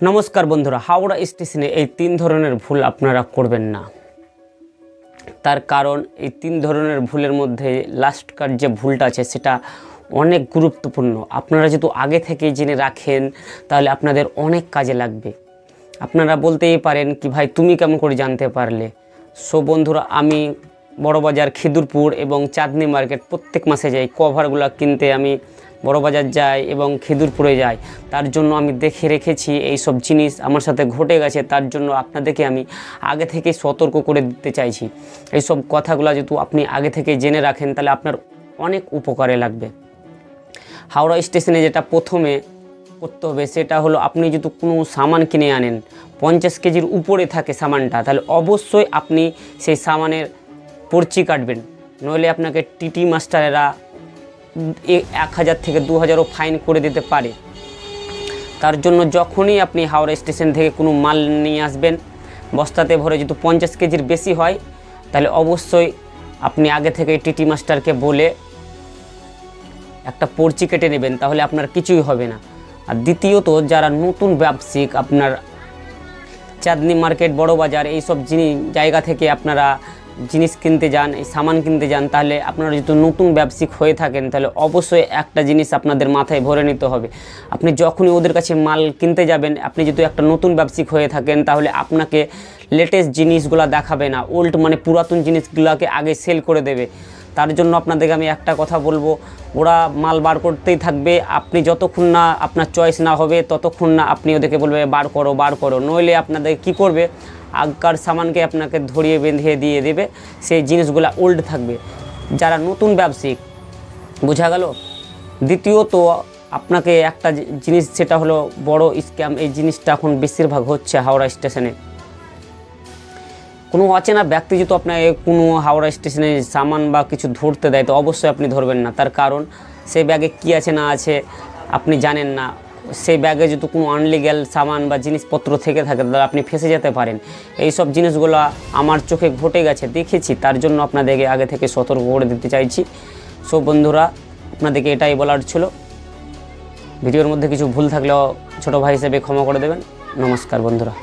নমস্কার বন্ধুরা, হাওড়া স্টেশনে এই তিন ধরনের ভুল আপনারা করবেন না। তার কারণ এই তিন ধরনের ভুলের মধ্যে লাস্টকার যে ভুলটা আছে সেটা অনেক গুরুত্বপূর্ণ। আপনারা যদি আগে থেকেই জেনে রাখেন তাহলে আপনাদের অনেক কাজে লাগবে। আপনারা বলতেই পারেন কি ভাই তুমি কেমন করে জানতে পারলে? সো বন্ধুরা, আমি বড়বাজার, খিদুরপুর এবং চাঁদনি মার্কেট প্রত্যেক মাসে যাই। কভারগুলো কিনতে আমি বড়বাজার যাই এবং খিদুরপুরে যাই। তার জন্য আমি দেখে রেখেছি এই সব জিনিস আমার সাথে ঘটে গেছে। তার জন্য আপনাদেরকে আমি আগে থেকে সতর্ক করে দিতে চাইছি। এই সব কথাগুলো যদি আপনি আগে থেকে জেনে রাখেন তাহলে আপনার অনেক উপকারে লাগবে। হাওড়া স্টেশনে যেটা প্রথমে করতে হবে সেটা হলো, আপনি যদি কোনো সামান কিনে আনেন 50 কেজির উপরে থাকে সামানটা, তাহলে অবশ্যই আপনি সেই সামানের পর্চি কাটবেন, নইলে আপনাকে টিটি মাস্টারেরা 1000 থেকে 2000ও ফাইন করে দিতে পারে। তার জন্য যখনই আপনি হাওড়া স্টেশন থেকে কোনো মাল নিয়ে আসবেন বস্তাতে ভরে, যদি 50 কেজির বেশি হয় তাহলে অবশ্যই আপনি আগে থেকে টিটি মাস্টারকে বলে একটা পর্চি কেটে নেবেন, তাহলে আপনার কিছুই হবে না। আর দ্বিতীয়ত, যারা নতুন ব্যবসায়িক আপনার চাঁদনি মার্কেট, বড়বাজার এইসব জায়গা থেকে আপনারা জিনিস কিনতে যান, এই সামান কিনতে যান, তাহলে আপনারা যদি নতুন ব্যবসায়িক হয়ে থাকেন তাহলে অবশ্যই একটা জিনিস আপনাদের মাথায় ভরে নিতে হবে। আপনি যখনই ওদের কাছে মাল কিনতে যাবেন, আপনি যদি একটা নতুন ব্যবসায়িক হয়ে থাকেন তাহলে আপনাকে লেটেস্ট জিনিসগুলো দেখাবে না, ওল্ড মানে পুরাতন জিনিসগুলোকে আগে সেল করে দেবে। তার জন্য আপনাদেরকে আমি একটা কথা বলবো, ওরা মাল বার করতেই থাকবে, আপনি যতক্ষণ না আপনার চয়েস না হবে ততক্ষণ না আপনি ওদেরকে বলবে বার করো। নইলে আপনাদের কি করবে, আগকার সামানকে আপনাকে ধরিয়ে বেঁধে দিয়ে দেবে, সেই জিনিসগুলো ওল্ড থাকবে। যারা নতুন ব্যবসায়িক, বোঝা গেল। দ্বিতীয়ত, আপনাকে একটা জিনিস, সেটা হলো বড় স্ক্যাম। এই জিনিসটা এখন বেশিরভাগ হচ্ছে হাওড়া স্টেশনে। কোনো অচেনা ব্যক্তি যদি আপনাকে কোনো হাওড়া স্টেশনে সামান বা কিছু ধরতে দেয় তো অবশ্যই আপনি ধরবেন না। তার কারণ সেই ব্যাগে কী আছে না আছে আপনি জানেন না। সেই ব্যাগে যদি কোনো আনলিগ্যাল সামান বা জিনিসপত্র থেকে থাকে তাহলে আপনি ফেঁসে যেতে পারেন। এই সব জিনিসগুলো আমার চোখে ঘটে গেছে, দেখেছি। তার জন্য আপনাদেরকে আগে থেকে সতর্ক করে দিতে চাইছি। সব বন্ধুরা, আপনাদেরকে এটাই বলার ছিল। ভিডিওর মধ্যে কিছু ভুল থাকলেও ছোটো ভাই হিসেবে ক্ষমা করে দেবেন। নমস্কার বন্ধুরা।